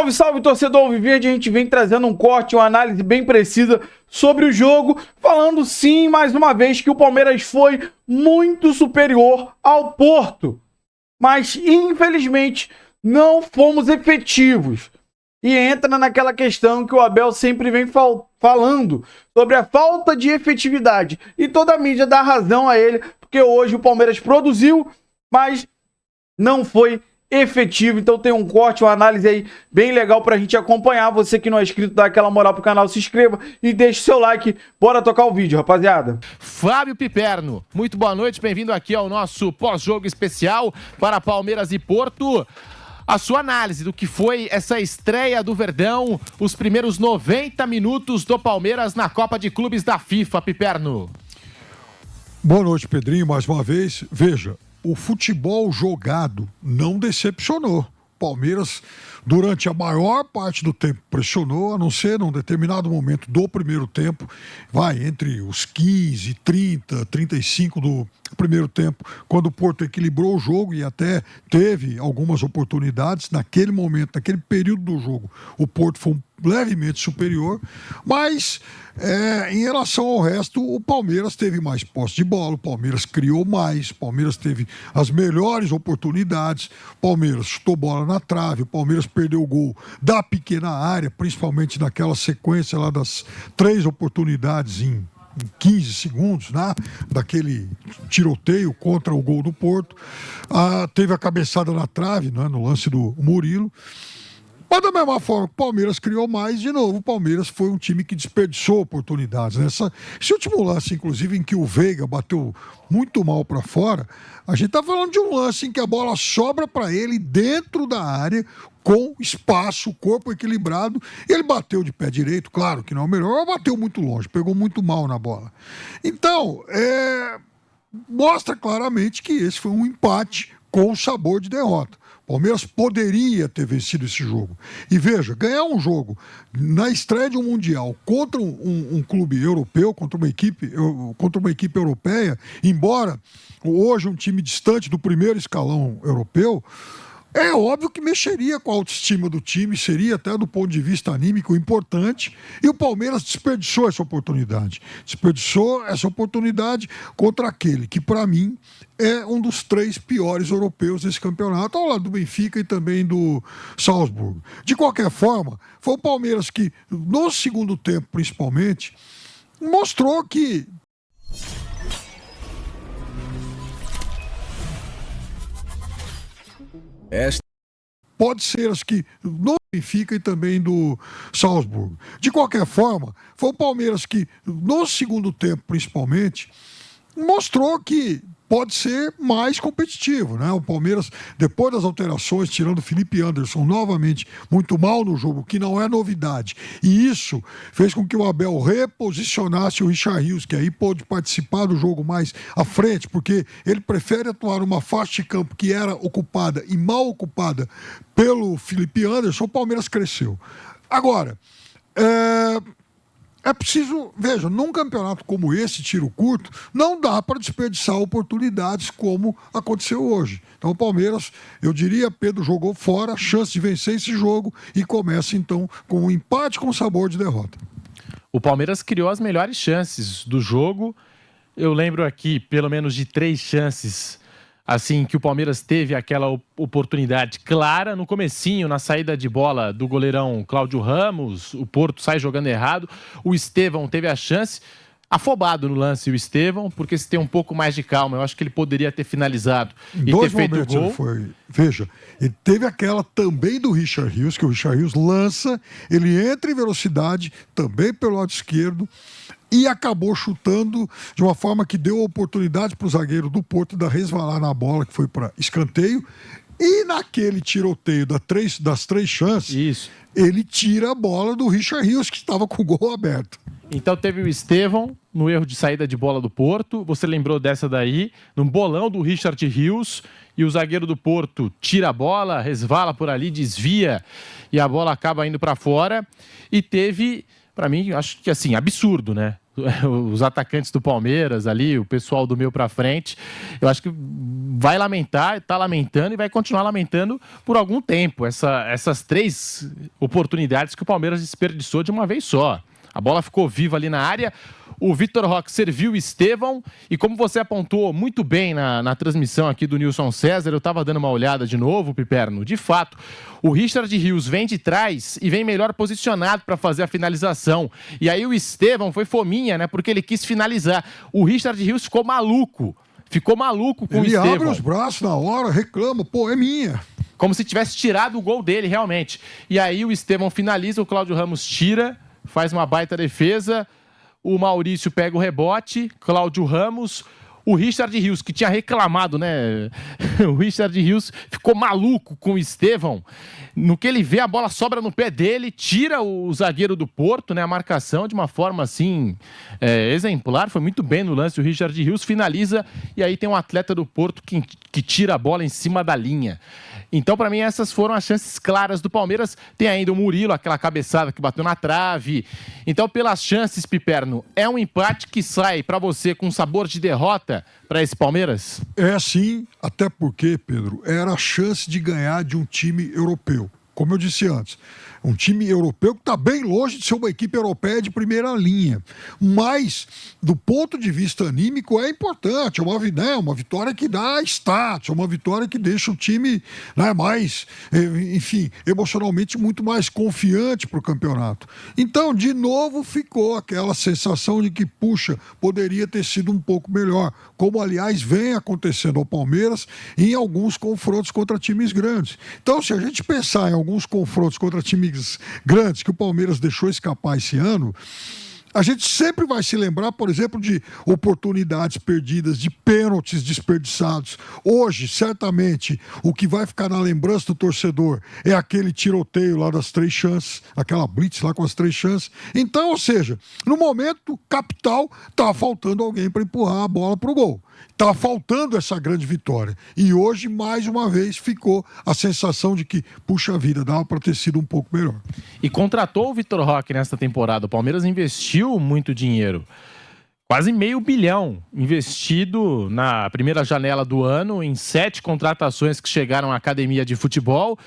Salve, salve, torcedor alviverde. A gente vem trazendo um corte, uma análise bem precisa sobre o jogo, falando sim, mais uma vez, que o Palmeiras foi muito superior ao Porto. Mas, infelizmente, não fomos efetivos. E entra naquela questão que o Abel sempre vem falando sobre a falta de efetividade. E toda a mídia dá razão a ele, porque hoje o Palmeiras produziu, mas não foi efetivo. Então tem um corte, uma análise aí bem legal pra gente acompanhar. Você que não é inscrito, dá aquela moral pro canal, se inscreva e deixe seu like. Bora tocar o vídeo, rapaziada. Fábio Piperno, muito boa noite, bem-vindo aqui ao nosso pós-jogo especial para Palmeiras e Porto. A sua análise do que foi essa estreia do Verdão, os primeiros 90 minutos do Palmeiras na Copa de Clubes da FIFA, Piperno. Boa noite, Pedrinho, mais uma vez. Veja, o futebol jogado não decepcionou. Palmeiras, durante a maior parte do tempo, pressionou, a não ser num determinado momento do primeiro tempo, entre os 15, 30, 35 do primeiro tempo, quando o Porto equilibrou o jogo e até teve algumas oportunidades. Naquele momento, naquele período do jogo, o Porto foi levemente superior, mas em relação ao resto, o Palmeiras teve mais posse de bola, o Palmeiras criou mais, o Palmeiras teve as melhores oportunidades, o Palmeiras chutou bola na trave, o Palmeiras perdeu o gol da pequena área, principalmente naquela sequência lá das 3 oportunidades em 15 segundos, né? Daquele tiroteio contra o gol do Porto. Teve a cabeçada na trave, né? No lance do Murilo. Mas da mesma forma que o Palmeiras criou mais, de novo, o Palmeiras foi um time que desperdiçou oportunidades. Esse último lance, inclusive, em que o Veiga bateu muito mal para fora, a gente está falando de um lance em que a bola sobra para ele dentro da área, com espaço, corpo equilibrado. Ele bateu de pé direito, claro que não é o melhor, mas bateu muito longe, pegou muito mal na bola. Então, mostra claramente que esse foi um empate com sabor de derrota. O Palmeiras poderia ter vencido esse jogo. E veja, ganhar um jogo na estreia de um Mundial contra um clube europeu, contra uma equipe europeia, embora hoje um time distante do primeiro escalão europeu, é óbvio que mexeria com a autoestima do time, seria até do ponto de vista anímico importante, e o Palmeiras desperdiçou essa oportunidade. Desperdiçou essa oportunidade contra aquele que, para mim, é um dos 3 piores europeus desse campeonato, ao lado do Benfica e também do Salzburgo. De qualquer forma, foi o Palmeiras que, no segundo tempo principalmente, mostrou que pode ser as que no Benfica e também do Salzburgo. De qualquer forma, foi o Palmeiras que, no segundo tempo principalmente, mostrou que pode ser mais competitivo, né? O Palmeiras, depois das alterações, tirando o Felipe Anderson novamente muito mal no jogo, que não é novidade. E isso fez com que o Abel reposicionasse o Richard Rios, que aí pôde participar do jogo mais à frente, porque ele prefere atuar numa faixa de campo que era ocupada e mal ocupada pelo Felipe Anderson. O Palmeiras cresceu. Agora, é preciso, veja, num campeonato como esse, tiro curto, não dá para desperdiçar oportunidades como aconteceu hoje. Então o Palmeiras, eu diria, Pedro jogou fora a chance de vencer esse jogo e começa então com um empate com sabor de derrota. O Palmeiras criou as melhores chances do jogo. Eu lembro aqui, pelo menos, de 3 chances assim que o Palmeiras teve aquela oportunidade clara no comecinho, na saída de bola do goleirão Cláudio Ramos. O Porto sai jogando errado, o Estevão teve a chance, afobado no lance o Estevão, porque se tem um pouco mais de calma, eu acho que ele poderia ter finalizado e ter feito o gol. Veja, ele teve aquela também do Richard Rios, que o Richard Rios lança, ele entra em velocidade, também pelo lado esquerdo, e acabou chutando de uma forma que deu oportunidade para o zagueiro do Porto da resvalar na bola, que foi para escanteio. E naquele tiroteio das 3 chances, ele tira a bola do Richard Rios, que estava com o gol aberto. Então teve o Estevão no erro de saída de bola do Porto. Você lembrou dessa daí, no bolão do Richard Rios, e o zagueiro do Porto tira a bola, resvala por ali, desvia e a bola acaba indo para fora. E teve, para mim, acho que assim, absurdo, né? os atacantes do Palmeiras ali, o pessoal do meio para frente, eu acho que vai lamentar, está lamentando e vai continuar lamentando por algum tempo essas 3 oportunidades que o Palmeiras desperdiçou de uma vez só. A bola ficou viva ali na área, o Vitor Roque serviu o Estevão e como você apontou muito bem na transmissão aqui do Nilson César, eu estava dando uma olhada de novo, Piperno, de fato, o Richard Rios vem de trás e vem melhor posicionado para fazer a finalização. E aí o Estevão foi fominha, né, porque ele quis finalizar. O Richard Rios ficou maluco com o Estevão. Ele abre os braços na hora, reclama, pô, é minha. Como se tivesse tirado o gol dele, realmente. E aí o Estevão finaliza, o Cláudio Ramos tira, faz uma baita defesa, o Maurício pega o rebote, Cláudio Ramos, o Richard Rios, que tinha reclamado, né? O Richard Rios ficou maluco com o Estevão. No que ele vê, a bola sobra no pé dele, tira o zagueiro do Porto, né? A marcação de uma forma assim, exemplar. Foi muito bem no lance. O Richard Rios finaliza e aí tem um atleta do Porto que tira a bola em cima da linha. Então, para mim, essas foram as chances claras do Palmeiras. Tem ainda o Murilo, aquela cabeçada que bateu na trave. Então, pelas chances, Piperno, é um empate que sai para você com sabor de derrota para esse Palmeiras? É sim, até porque, Pedro, era a chance de ganhar de um time europeu. Como eu disse antes, um time europeu que está bem longe de ser uma equipe europeia de primeira linha. Mas, do ponto de vista anímico, é importante. É uma vitória que dá status, é uma vitória que deixa o time, né, mais, enfim, emocionalmente muito mais confiante para o campeonato. Então, de novo, ficou aquela sensação de que, puxa, poderia ter sido um pouco melhor. Como, aliás, vem acontecendo ao Palmeiras em alguns confrontos contra times grandes. Então, se a gente pensar em alguns confrontos contra times grandes que o Palmeiras deixou escapar esse ano, a gente sempre vai se lembrar, por exemplo, de oportunidades perdidas, de pênaltis desperdiçados. Hoje, certamente, o que vai ficar na lembrança do torcedor é aquele tiroteio lá das 3 chances, aquela blitz lá com as 3 chances. Então, ou seja, no momento capital, tá faltando alguém para empurrar a bola para o gol. Tá faltando essa grande vitória. E hoje, mais uma vez, ficou a sensação de que, puxa vida, dava para ter sido um pouco melhor. E contratou o Vitor Roque nesta temporada. O Palmeiras investiu muito dinheiro. Quase $500 milhão investido na primeira janela do ano em 7 contratações que chegaram à academia de futebol.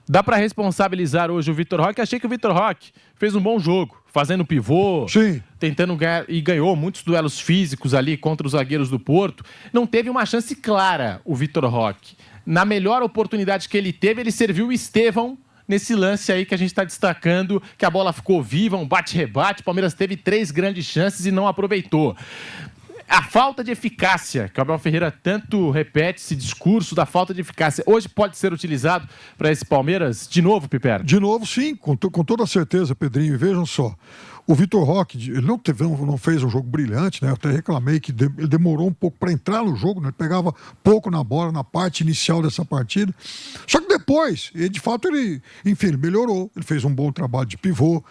Dá para responsabilizar hoje o Vitor Roque. Achei que o Vitor Roque fez um bom jogo, fazendo pivô, sim, tentando ganhar, e ganhou muitos duelos físicos ali contra os zagueiros do Porto. Não teve uma chance clara o Vitor Roque. Na melhor oportunidade que ele teve, ele serviu o Estevão nesse lance aí que a gente está destacando, que a bola ficou viva, um bate-rebate. O Palmeiras teve 3 grandes chances e não aproveitou. A falta de eficácia, que o Abel Ferreira tanto repete esse discurso da falta de eficácia, hoje pode ser utilizado para esse Palmeiras de novo, Piperno? De novo, sim, com toda certeza, Pedrinho. E vejam só, o Vitor Roque, ele não fez um jogo brilhante, né? Eu até reclamei que ele demorou um pouco para entrar no jogo, né? Ele pegava pouco na bola na parte inicial dessa partida. Só que depois, de fato, ele melhorou. Ele fez um bom trabalho de pivô.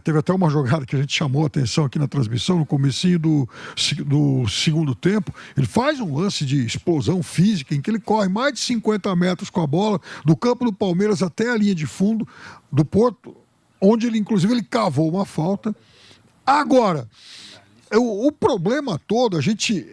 Teve até uma jogada que a gente chamou a atenção aqui na transmissão, no comecinho do segundo tempo. Ele faz um lance de explosão física em que ele corre mais de 50 metros com a bola, do campo do Palmeiras até a linha de fundo do Porto, onde ele, inclusive, ele cavou uma falta. Agora, o problema todo, a gente,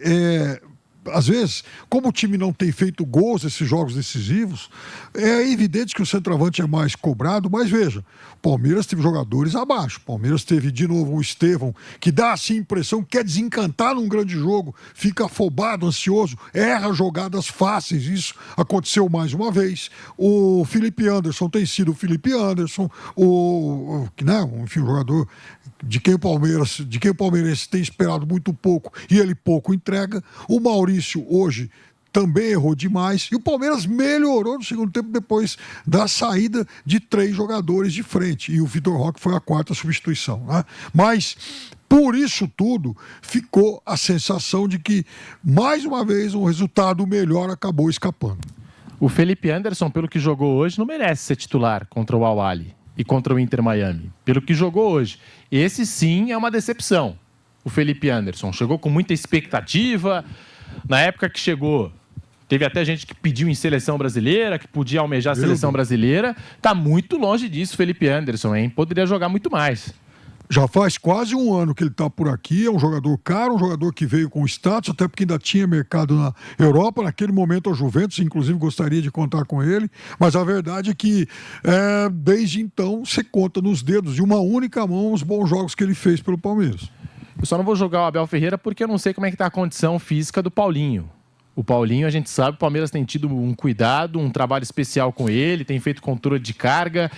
às vezes, como o time não tem feito gols nesses jogos decisivos, é evidente que o centroavante é mais cobrado, mas veja, o Palmeiras teve jogadores abaixo. O Palmeiras teve, de novo, o Estevão, que dá, assim, a impressão que quer desencantar num grande jogo, fica afobado, ansioso, erra jogadas fáceis. Isso aconteceu mais uma vez. O Felipe Anderson tem sido o Felipe Anderson, enfim, um jogador de quem o Palmeirense tem esperado muito pouco e ele pouco entrega. O Maurício hoje também errou demais e o Palmeiras melhorou no segundo tempo depois da saída de 3 jogadores de frente e o Vitor Roque foi a 4ª substituição, né? Mas por isso tudo ficou a sensação de que mais uma vez um resultado melhor acabou escapando. O Felipe Anderson, pelo que jogou hoje, não merece ser titular contra o Al-Ahly e contra o Inter Miami, pelo que jogou hoje. Esse sim é uma decepção. O Felipe Anderson chegou com muita expectativa. Na época que chegou, teve até gente que pediu em seleção brasileira, que podia almejar a seleção brasileira. Tá muito longe disso, Felipe Anderson, hein? Poderia jogar muito mais. Já faz quase um ano que ele está por aqui, é um jogador caro, um jogador que veio com status, até porque ainda tinha mercado na Europa. Naquele momento a Juventus, inclusive, gostaria de contar com ele, mas a verdade é que desde então você conta nos dedos de uma única mão os bons jogos que ele fez pelo Palmeiras. Eu só não vou jogar o Abel Ferreira porque eu não sei como é que está a condição física do Paulinho. O Paulinho, a gente sabe, o Palmeiras tem tido um cuidado, um trabalho especial com ele, tem feito controle de carga.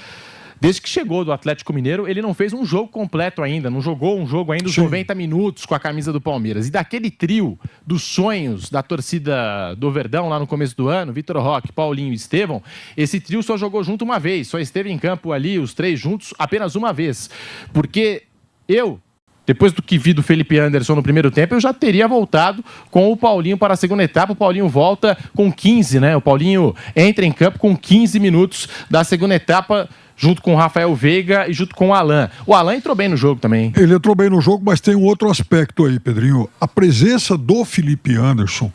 Desde que chegou do Atlético Mineiro, ele não fez um jogo completo ainda, não jogou um jogo ainda os 90 minutos com a camisa do Palmeiras. E daquele trio dos sonhos da torcida do Verdão lá no começo do ano, Vitor Roque, Paulinho e Estevão, esse trio só jogou junto uma vez, só esteve em campo ali, os três juntos, apenas uma vez. Porque depois do que vi do Felipe Anderson no primeiro tempo, eu já teria voltado com o Paulinho para a segunda etapa. O Paulinho volta com 15, né? O Paulinho entra em campo com 15 minutos da segunda etapa, junto com o Rafael Veiga e junto com o Alan. O Alan entrou bem no jogo também. Ele entrou bem no jogo, mas tem um outro aspecto aí, Pedrinho. A presença do Felipe Anderson,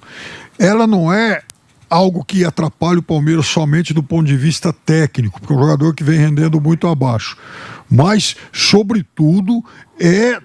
ela não é algo que atrapalha o Palmeiras somente do ponto de vista técnico, porque é um jogador que vem rendendo muito abaixo. Mas, sobretudo,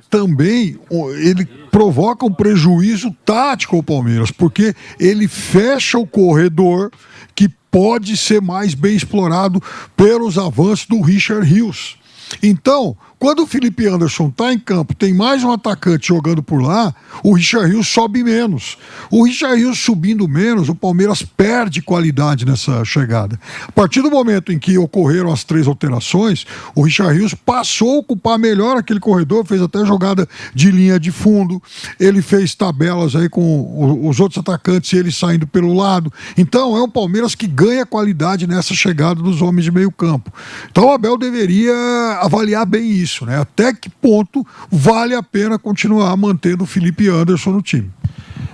também ele provoca um prejuízo tático ao Palmeiras, porque ele fecha o corredor que pode ser mais bem explorado pelos avanços do Richard Rios. Então, quando o Felipe Anderson está em campo, tem mais um atacante jogando por lá, o Richard Rios sobe menos. O Richard Rios subindo menos, o Palmeiras perde qualidade nessa chegada. A partir do momento em que ocorreram as 3 alterações, o Richard Rios passou a ocupar melhor aquele corredor, fez até jogada de linha de fundo, ele fez tabelas aí com os outros atacantes e ele saindo pelo lado. Então, é um Palmeiras que ganha qualidade nessa chegada dos homens de meio campo. Então, o Abel deveria avaliar bem isso, né? Até que ponto vale a pena continuar mantendo o Felipe Anderson no time.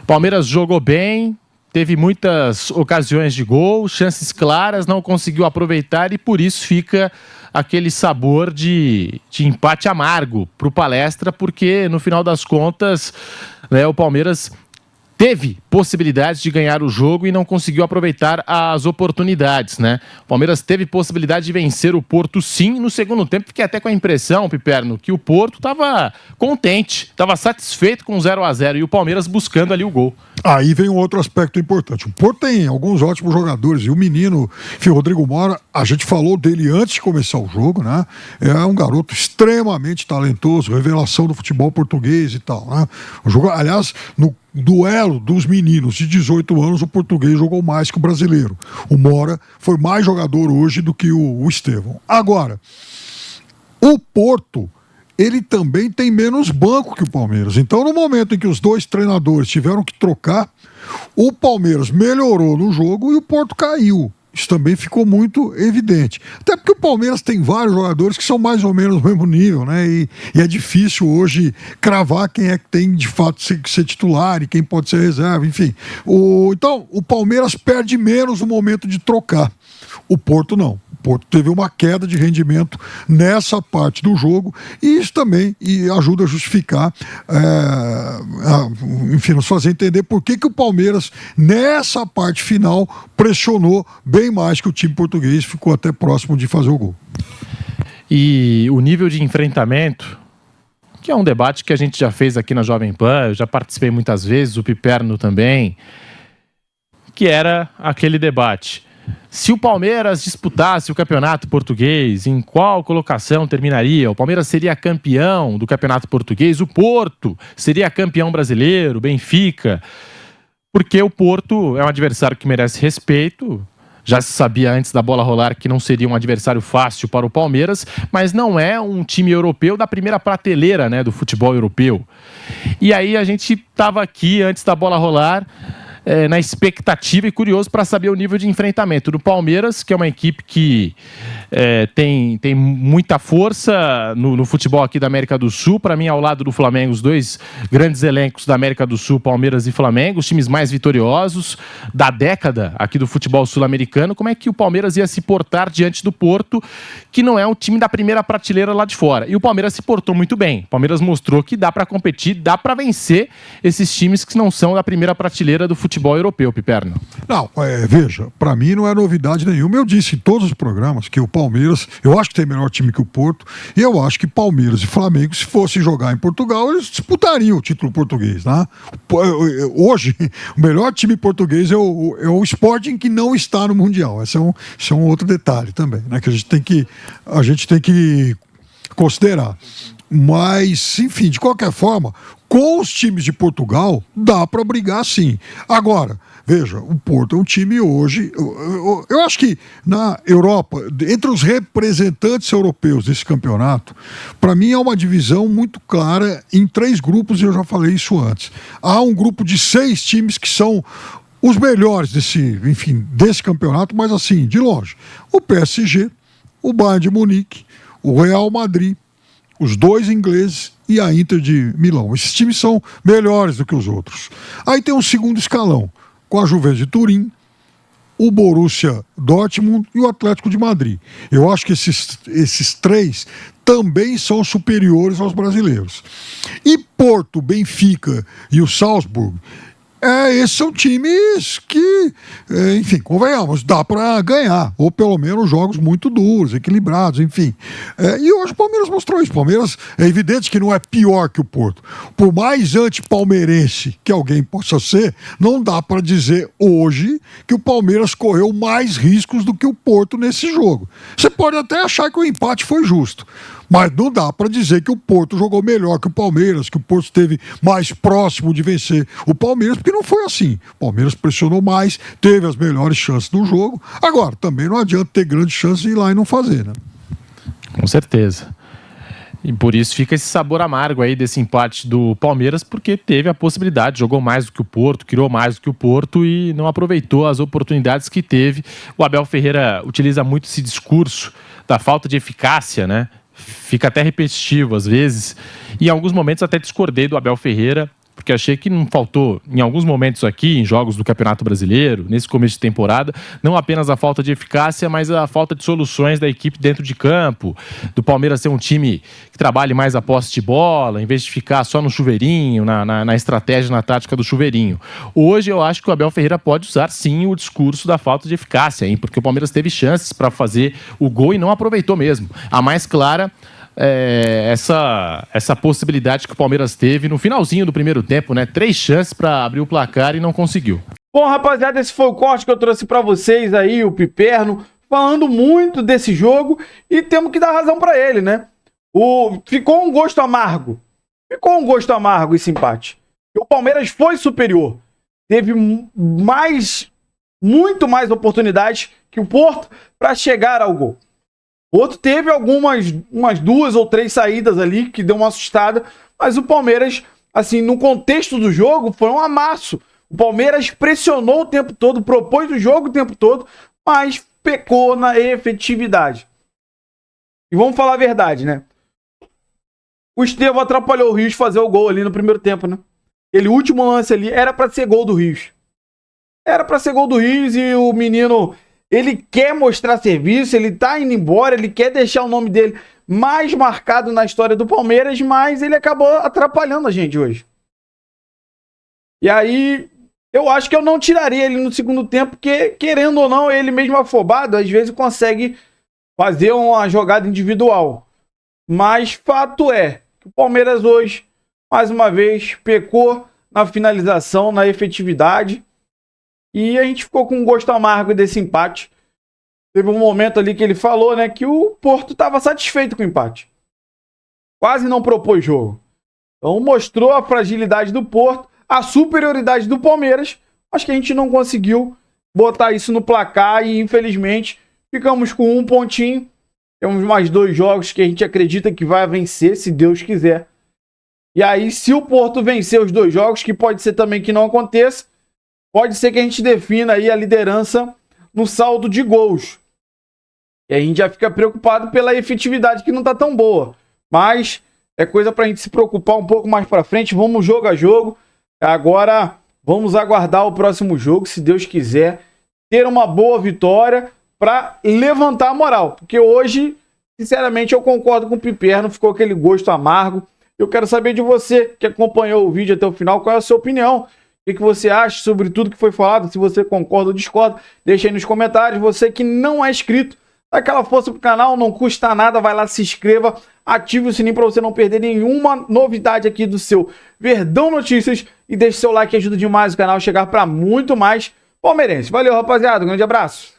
Palmeiras jogou bem, teve muitas ocasiões de gol, chances claras, não conseguiu aproveitar e por isso fica aquele sabor de empate amargo para o Palestra, porque no final das contas, né, o Palmeiras teve possibilidades de ganhar o jogo e não conseguiu aproveitar as oportunidades, né? O Palmeiras teve possibilidade de vencer o Porto, sim, no segundo tempo. Fiquei até com a impressão, Piperno, que o Porto estava contente, estava satisfeito com 0-0 e o Palmeiras buscando ali o gol. Aí vem um outro aspecto importante. O Porto tem alguns ótimos jogadores e o menino, Rodrigo Mora, a gente falou dele antes de começar o jogo, né? É um garoto extremamente talentoso, revelação do futebol português e tal, né? O jogo, aliás, no duelo dos meninos de 18 anos, o português jogou mais que o brasileiro. O Mora foi mais jogador hoje do que o Estevão. Agora, o Porto, ele também tem menos banco que o Palmeiras. Então, no momento em que os dois treinadores tiveram que trocar, o Palmeiras melhorou no jogo e o Porto caiu. Isso também ficou muito evidente. Até porque o Palmeiras tem vários jogadores que são mais ou menos do mesmo nível, né? E é difícil hoje cravar quem é que tem de fato que ser titular e quem pode ser reserva, enfim. Então, o Palmeiras perde menos no momento de trocar. O Porto não. O Porto teve uma queda de rendimento nessa parte do jogo e isso também ajuda a justificar, enfim, nos fazer entender por que o Palmeiras, nessa parte final, pressionou bem mais que o time português, ficou até próximo de fazer o gol. E o nível de enfrentamento, que é um debate que a gente já fez aqui na Jovem Pan, eu já participei muitas vezes, o Piperno também, que era aquele debate. Se o Palmeiras disputasse o campeonato português, em qual colocação terminaria? O Palmeiras seria campeão do campeonato português, o Porto seria campeão brasileiro, Benfica, porque o Porto é um adversário que merece respeito. Já se sabia antes da bola rolar que não seria um adversário fácil para o Palmeiras, mas não é um time europeu da primeira prateleira, né, do futebol europeu. E aí a gente estava aqui antes da bola rolar, na expectativa e curioso para saber o nível de enfrentamento do Palmeiras, que é uma equipe que tem muita força no futebol aqui da América do Sul. Para mim, ao lado do Flamengo, os dois grandes elencos da América do Sul, Palmeiras e Flamengo, os times mais vitoriosos da década aqui do futebol sul-americano. Como é que o Palmeiras ia se portar diante do Porto, que não é um time da primeira prateleira lá de fora? E o Palmeiras se portou muito bem. O Palmeiras mostrou que dá para competir, dá para vencer esses times que não são da primeira prateleira do futebol futebol europeu, Piperno. Não, veja, para mim não é novidade nenhuma. Eu disse em todos os programas que o Palmeiras, eu acho que tem melhor time que o Porto, e eu acho que Palmeiras e Flamengo, se fossem jogar em Portugal, eles disputariam o título português, né? Hoje, o melhor time português é o Sporting, que não está no Mundial. Esse é um outro detalhe também, né? Que a gente tem que considerar. Mas, enfim, de qualquer forma, com os times de Portugal, dá para brigar sim. Agora, veja, o Porto é um time hoje... Eu acho que na Europa, entre os representantes europeus desse campeonato, para mim é uma divisão muito clara em 3 grupos, e eu já falei isso antes. Há um grupo de 6 times que são os melhores desse campeonato, mas assim, de longe. O PSG, o Bayern de Munique, o Real Madrid, os 2 ingleses e a Inter de Milão. Esses times são melhores do que os outros. Aí tem um segundo escalão, com a Juventus de Turim, o Borussia Dortmund e o Atlético de Madrid. Eu acho que esses 3 também são superiores aos brasileiros. E Porto, Benfica e o Salzburg, esses são times que, enfim, convenhamos, dá para ganhar, ou pelo menos jogos muito duros, equilibrados, enfim. E hoje o Palmeiras mostrou isso. O Palmeiras é evidente que não é pior que o Porto. Por mais anti-palmeirense que alguém possa ser, não dá para dizer hoje que o Palmeiras correu mais riscos do que o Porto nesse jogo. Você pode até achar que o empate foi justo, mas não dá para dizer que o Porto jogou melhor que o Palmeiras, que o Porto esteve mais próximo de vencer o Palmeiras, porque não foi assim. O Palmeiras pressionou mais, teve as melhores chances do jogo. Agora, também não adianta ter grandes chances de ir lá e não fazer, né? Com certeza. E por isso fica esse sabor amargo aí desse empate do Palmeiras, porque teve a possibilidade, jogou mais do que o Porto, criou mais do que o Porto e não aproveitou as oportunidades que teve. O Abel Ferreira utiliza muito esse discurso da falta de eficácia, né? Fica até repetitivo às vezes, e em alguns momentos até discordei do Abel Ferreira, porque achei que não faltou, em alguns momentos aqui, em jogos do Campeonato Brasileiro, nesse começo de temporada, não apenas a falta de eficácia, mas a falta de soluções da equipe dentro de campo, do Palmeiras ser um time que trabalhe mais a posse de bola, em vez de ficar só no chuveirinho, na estratégia, na tática do chuveirinho. Hoje eu acho que o Abel Ferreira pode usar sim o discurso da falta de eficácia, hein? Porque o Palmeiras teve chances para fazer o gol e não aproveitou mesmo. A mais clara essa possibilidade que o Palmeiras teve no finalzinho do primeiro tempo, né? 3 chances para abrir o placar e não conseguiu. Bom, rapaziada, esse foi o corte que eu trouxe para vocês aí, o Piperno, falando muito desse jogo, e temos que dar razão para ele, né? Ficou um gosto amargo. Ficou um gosto amargo esse empate. O Palmeiras foi superior. Teve muito mais oportunidades que o Porto para chegar ao gol. O outro teve umas 2 ou 3 saídas ali que deu uma assustada, mas o Palmeiras, assim, no contexto do jogo, foi um amasso. O Palmeiras pressionou o tempo todo, propôs o jogo o tempo todo, mas pecou na efetividade. E vamos falar a verdade, né? O Estevão atrapalhou o Rios fazer o gol ali no primeiro tempo, né? Aquele último lance ali era pra ser gol do Rios. Era pra ser gol do Rios e o menino... Ele quer mostrar serviço, ele tá indo embora, ele quer deixar o nome dele mais marcado na história do Palmeiras, mas ele acabou atrapalhando a gente hoje. E aí, eu acho que eu não tiraria ele no segundo tempo, porque, querendo ou não, ele mesmo afobado, às vezes consegue fazer uma jogada individual. Mas fato é que o Palmeiras hoje, mais uma vez, pecou na finalização, na efetividade. E a gente ficou com um gosto amargo desse empate. Teve um momento ali que ele falou, né, que o Porto estava satisfeito com o empate. Quase não propôs jogo. Então mostrou a fragilidade do Porto, a superioridade do Palmeiras, mas que a gente não conseguiu botar isso no placar e, infelizmente, ficamos com 1 pontinho. Temos mais 2 jogos que a gente acredita que vai vencer, se Deus quiser. E aí, se o Porto vencer os 2 jogos, que pode ser também que não aconteça, pode ser que a gente defina aí a liderança no saldo de gols. E a gente já fica preocupado pela efetividade que não tá tão boa. Mas é coisa pra gente se preocupar um pouco mais pra frente. Vamos jogo a jogo. Agora vamos aguardar o próximo jogo, se Deus quiser. Ter uma boa vitória pra levantar a moral. Porque hoje, sinceramente, eu concordo com o Piperno. Ficou aquele gosto amargo. Eu quero saber de você que acompanhou o vídeo até o final. Qual é a sua opinião? O que você acha sobre tudo que foi falado? Se você concorda ou discorda, deixa aí nos comentários. Você que não é inscrito, dá aquela força pro canal, não custa nada, vai lá, se inscreva, ative o sininho para você não perder nenhuma novidade aqui do seu Verdão Notícias e deixe seu like, que ajuda demais o canal a chegar para muito mais palmeirense. Valeu, rapaziada, um grande abraço.